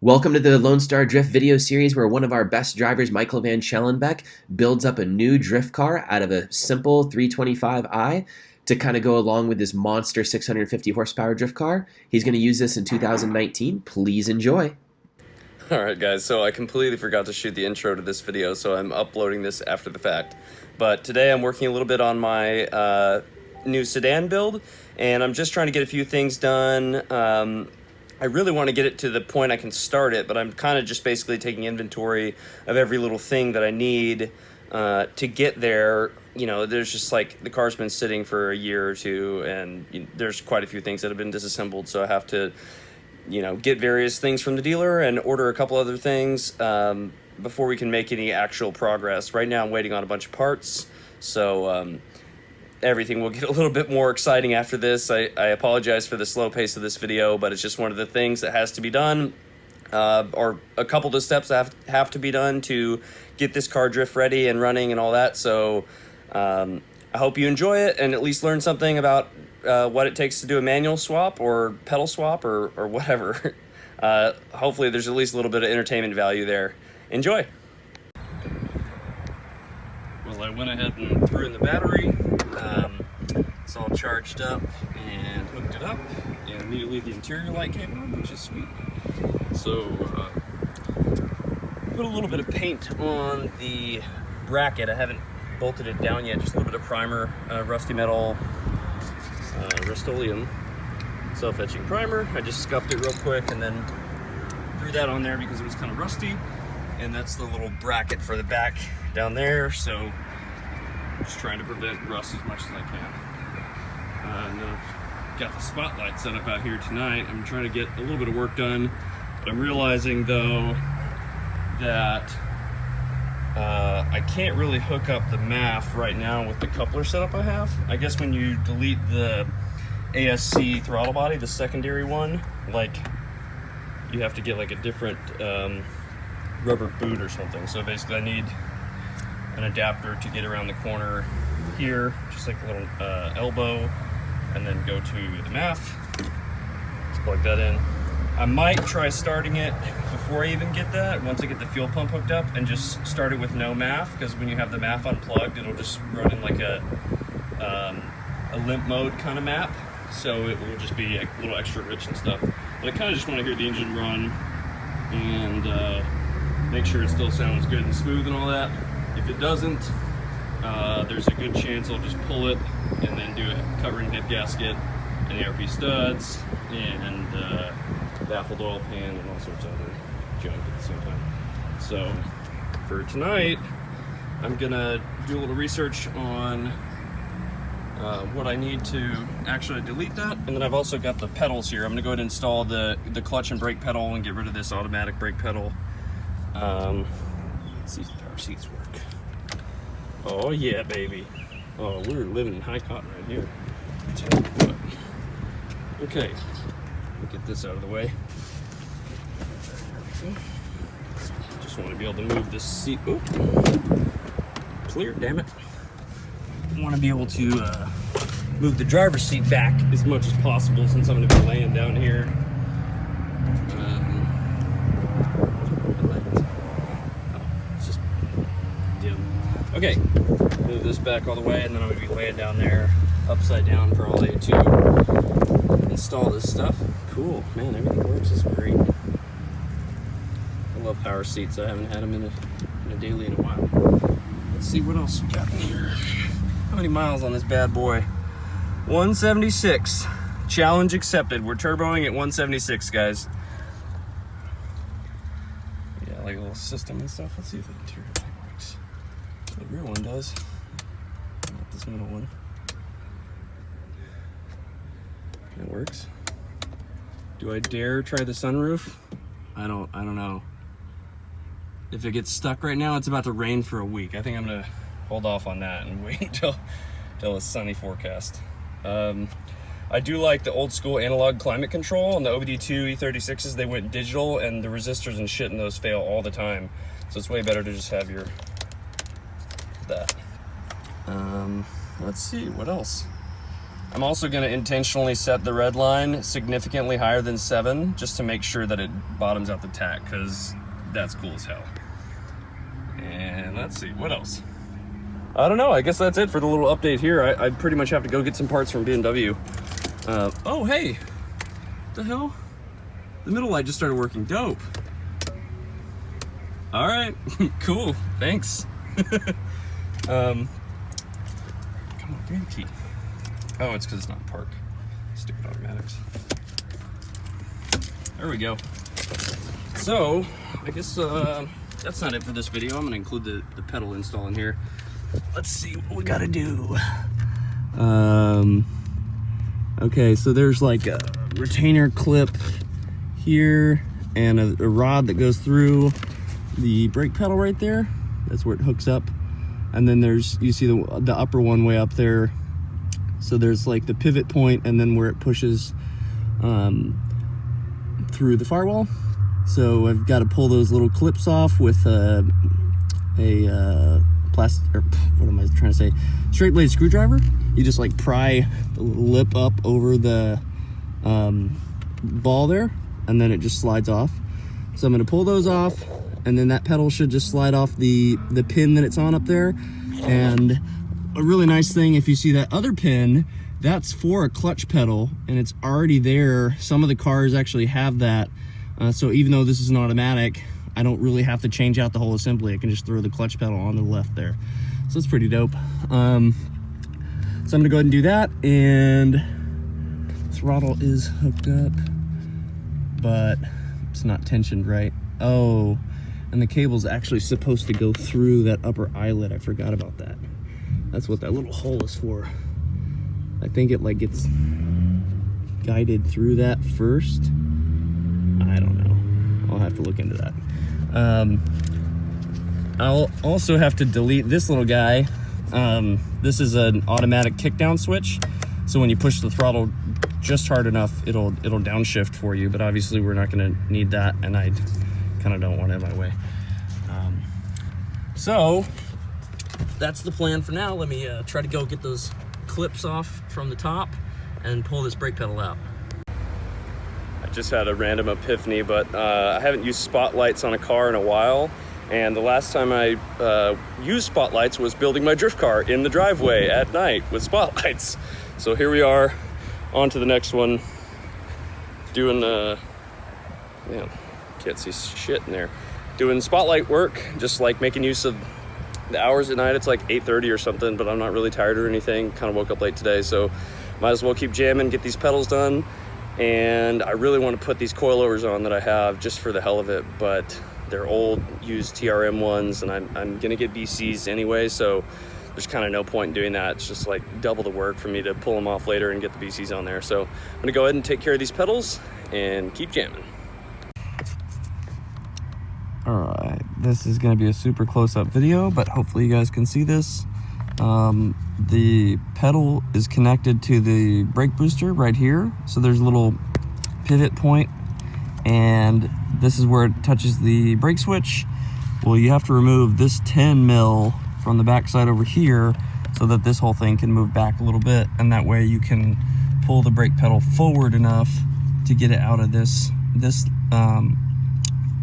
Welcome to the Lone Star Drift video series where one of our best drivers, Michael Van Schellenbeck, builds up a new drift car out of a simple 325i to kind of go along with this monster 650 horsepower drift car. He's going to use this in 2019. Please enjoy. Alright guys, so I completely forgot to shoot the intro to this video, so I'm uploading this after the fact. But today I'm working a little bit on my new sedan build, and I'm just trying to get a few things done. I really want to get it to the point I can start it, but I'm kind of just basically taking inventory of every little thing that I need to get there. You know, there's just like the car's been sitting for a year or two, and there's quite a few things that have been disassembled, so I have to, you know, get various things from the dealer and order a couple other things before we can make any actual progress. Right now I'm waiting on a bunch of parts, so everything will get a little bit more exciting after this. I apologize for the slow pace of this video, but it's just one of the things that has to be done, or a couple of steps that have to be done to get this car drift ready and running and all that. So I hope you enjoy it and at least learn something about what it takes to do a manual swap or pedal swap or whatever. Hopefully there's at least a little bit of entertainment value there. Enjoy! Well, I went ahead and threw in the battery. It's all charged up and hooked it up, and immediately the interior light came on, which is sweet. So put a little bit of paint on the bracket. I haven't bolted it down yet, just a little bit of primer, rusty metal, Rust-Oleum self-etching primer. I just scuffed it real quick and then threw that on there because it was kind of rusty. And that's the little bracket for the back down there, so just trying to prevent rust as much as I can. And then I've got the spotlight set up out here tonight. I'm trying to get a little bit of work done, but I'm realizing though that I can't really hook up the MAF right now with the coupler setup I have. I guess when you delete the ASC throttle body, the secondary one, like you have to get like a different rubber boot or something. So basically I need an adapter to get around the corner here, just like a little elbow, and then go to the MAF. Just plug that in. I might try starting it before I even get that, once I get the fuel pump hooked up, and just start it with no MAF, because when you have the MAF unplugged, it'll just run in like a limp mode kind of map, so it will just be a little extra rich and stuff. But I kind of just want to hear the engine run and make sure it still sounds good and smooth and all that. If it doesn't, there's a good chance I'll just pull it and then do a covering head gasket and ARP studs and baffled oil pan and all sorts of other junk at the same time. So for tonight, I'm gonna do a little research on what I need to actually delete that. And then I've also got the pedals here. I'm gonna go ahead and install the clutch and brake pedal and get rid of this automatic brake pedal. Let's see if the power seats work. Oh yeah, baby. Oh, we're living in high cotton right here. Tell you what. Okay, get this out of the way. Just want to be able to move this seat. Oop. Clear, damn it. Want to be able to move the driver's seat back as much as possible since I'm going to be laying down here. Okay, move this back all the way, and then I'm going to be laying down there upside down probably to install this stuff. Cool, man, everything works. It's great. I love power seats. I haven't had them in a daily in a while. Let's see what else we got in here. How many miles on this bad boy? 176. Challenge accepted. We're turboing at 176, guys. Yeah, like a little system and stuff. Let's see if the interior works. The rear one does, not this middle one. It works. Do I dare try the sunroof? I don't know. If it gets stuck right now, it's about to rain for a week. I think I'm gonna hold off on that and wait until a sunny forecast. I do like the old school analog climate control on the OBD2 E36s. They went digital, and the resistors and shit in those fail all the time. So it's way better to just have that. Let's see, what else? I'm also going to intentionally set the red line significantly higher than 7 just to make sure that it bottoms out the tack, because that's cool as hell. And let's see, what else? I don't know, I guess that's it for the little update here. I pretty much have to go get some parts from BMW. Oh, hey, what the hell? The middle light just started working, dope. All right, cool, thanks. Come on, give me the key. Oh, it's because it's not park. Stupid automatics. There we go. So, I guess that's not it for this video. I'm gonna include the pedal install in here. Let's see what we gotta do. Okay, so there's like a retainer clip here and a rod that goes through the brake pedal right there. That's where it hooks up. And then there's, you see the upper one way up there. So there's like the pivot point and then where it pushes through the firewall. So I've got to pull those little clips off with a plastic, or what am I trying to say? Straight blade screwdriver. You just like pry the lip up over the ball there, and then it just slides off. So I'm going to pull those off, and then that pedal should just slide off the pin that it's on up there. And a really nice thing, if you see that other pin, that's for a clutch pedal, and it's already there. Some of the cars actually have that. So even though this is an automatic, I don't really have to change out the whole assembly. I can just throw the clutch pedal on the left there. So it's pretty dope. So I'm gonna go ahead and do that, and throttle is hooked up, but it's not tensioned right. Oh, and the cable's actually supposed to go through that upper eyelet. I forgot about that. That's what that little hole is for. I think it like gets guided through that first. I don't know. I'll have to look into that. I'll also have to delete this little guy. This is an automatic kickdown switch. So when you push the throttle just hard enough, it'll downshift for you, but obviously we're not gonna need that, and I kind of don't want it in my way. So that's the plan for now. Let me try to go get those clips off from the top and pull this brake pedal out. I just had a random epiphany, but I haven't used spotlights on a car in a while, and the last time I used spotlights was building my drift car in the driveway at night with spotlights. So here we are, on to the next one, doing man, can't see shit in there, doing spotlight work, just like making use of the hours at night. It's like 8:30 or something, but I'm not really tired or anything. Kind of woke up late today, so might as well keep jamming, get these pedals done. And I really want to put these coilovers on that I have just for the hell of it, but they're old used TRM ones, and I'm gonna get BCs anyway, so there's kind of no point in doing that. It's just like double the work for me to pull them off later and get the BCs on there. So I'm gonna go ahead and take care of these pedals and keep jamming. All right, this is gonna be a super close-up video, but hopefully you guys can see this. The pedal is connected to the brake booster right here. So there's a little pivot point, and this is where it touches the brake switch. Well, you have to remove this 10 mil from the backside over here so that this whole thing can move back a little bit, and that way you can pull the brake pedal forward enough to get it out of this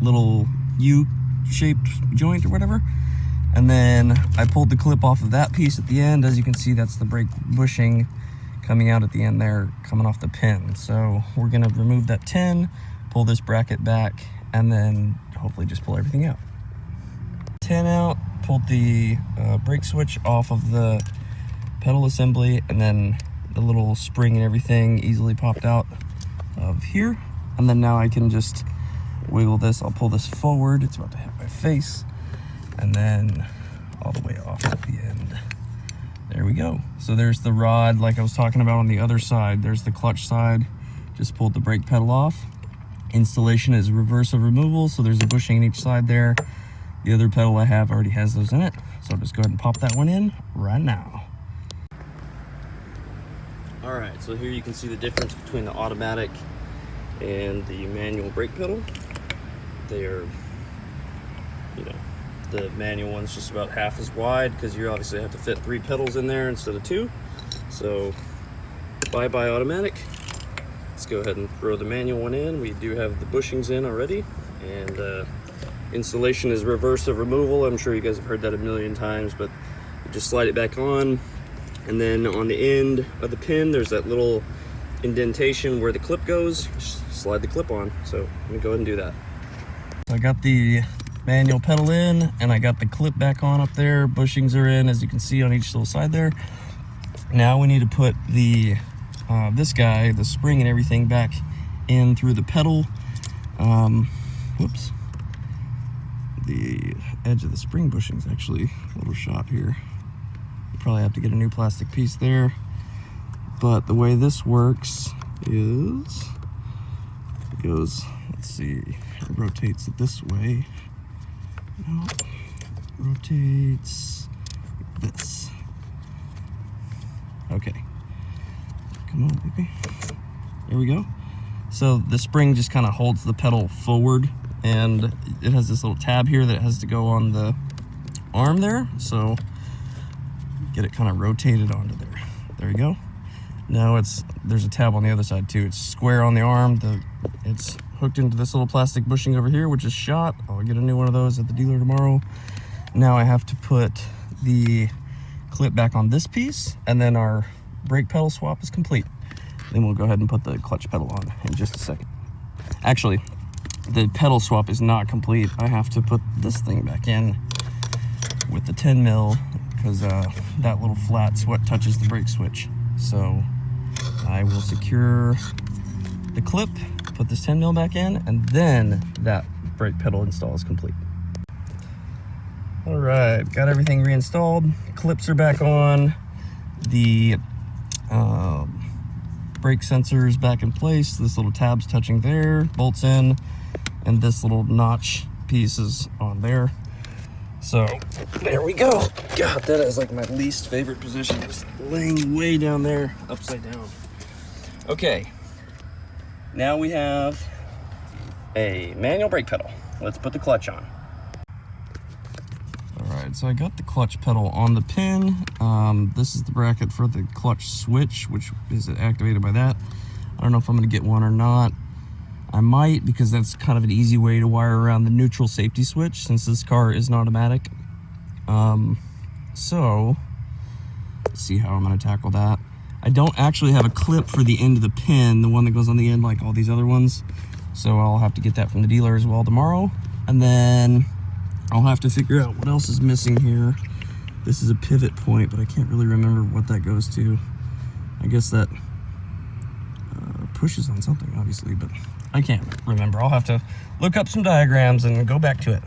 little U-shaped joint or whatever. And then I pulled the clip off of that piece at the end. As you can see, that's the brake bushing coming out at the end there, coming off the pin. So we're gonna remove that 10, pull this bracket back, and then hopefully just pull everything out. 10 out, pulled the brake switch off of the pedal assembly, and then the little spring and everything easily popped out of here. And then now I can just wiggle this. I'll pull this forward. It's about to hit my face. And then all the way off at the end. There we go. So there's the rod like I was talking about on the other side. There's the clutch side. Just pulled the brake pedal off. Installation is reverse of removal, so there's a bushing on each side there. The other pedal I have already has those in it, so I'll just go ahead and pop that one in right now. All right, so here you can see the difference between the automatic and the manual brake pedal. They are, you know, the manual one's just about half as wide because you obviously have to fit 3 pedals in there instead of 2. So bye-bye automatic. Let's go ahead and throw the manual one in. We do have the bushings in already, and installation is reverse of removal. I'm sure you guys have heard that a million times, but you just slide it back on, and then on the end of the pin there's that little indentation where the clip goes. Just slide the clip on. So I'm gonna go ahead and do that. I got the manual pedal in, and I got the clip back on up there. Bushings are in, as you can see, on each little side there. Now we need to put the this guy, the spring and everything, back in through the pedal. Whoops. The edge of the spring bushing is actually a little shot here. You probably have to get a new plastic piece there. But the way this works is it goes, let's see, it rotates it this way. No, rotates this. Okay. Come on, baby. There we go. So the spring just kind of holds the pedal forward, and it has this little tab here that has to go on the arm there. So get it kind of rotated onto there. There you go. Now there's a tab on the other side too. It's square on the arm. It's hooked into this little plastic bushing over here, which is shot. I'll get a new one of those at the dealer tomorrow. Now I have to put the clip back on this piece, and then our brake pedal swap is complete. Then we'll go ahead and put the clutch pedal on in just a second. Actually, the pedal swap is not complete. I have to put this thing back in with the 10 mil because that little flat's what touches the brake switch. So I will secure the clip, put this 10 mil back in, and then that brake pedal install is complete. All right, got everything reinstalled. Clips are back on. The brake sensors back in place. This little tab's touching there, bolts in, and this little notch piece is on there. So there we go. God, that is like my least favorite position, just laying way down there, upside down. Okay, now we have a manual brake pedal. Let's put the clutch on. All right, so I got the clutch pedal on the pin. This is the bracket for the clutch switch, which is activated by that. I don't know if I'm gonna get one or not. I might, because that's kind of an easy way to wire around the neutral safety switch since this car isn't automatic. So let's see how I'm gonna tackle that. I don't actually have a clip for the end of the pin, the one that goes on the end like all these other ones. So I'll have to get that from the dealer as well tomorrow. And then I'll have to figure out what else is missing here. This is a pivot point, but I can't really remember what that goes to. I guess that pushes on something, obviously, but I can't remember. I'll have to look up some diagrams and go back to it.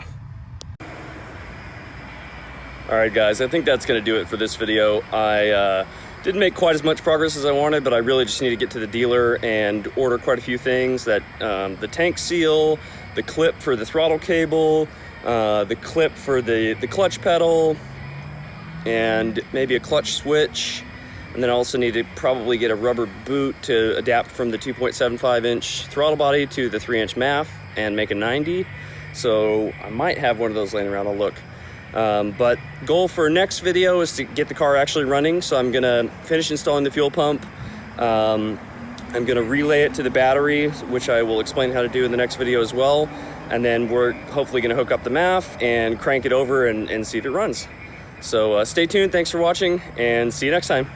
All right, guys, I think that's gonna do it for this video. I didn't make quite as much progress as I wanted, but I really just need to get to the dealer and order quite a few things. That the tank seal, the clip for the throttle cable, the clip for the clutch pedal, and maybe a clutch switch. And then I also need to probably get a rubber boot to adapt from the 2.75 inch throttle body to the 3 inch MAF and make a 90. So I might have one of those laying around. I'll look. But goal for next video is to get the car actually running. So I'm gonna finish installing the fuel pump. I'm gonna relay it to the battery, which I will explain how to do in the next video as well. And then we're hopefully gonna hook up the MAF and crank it over and see if it runs. So stay tuned, thanks for watching, and see you next time.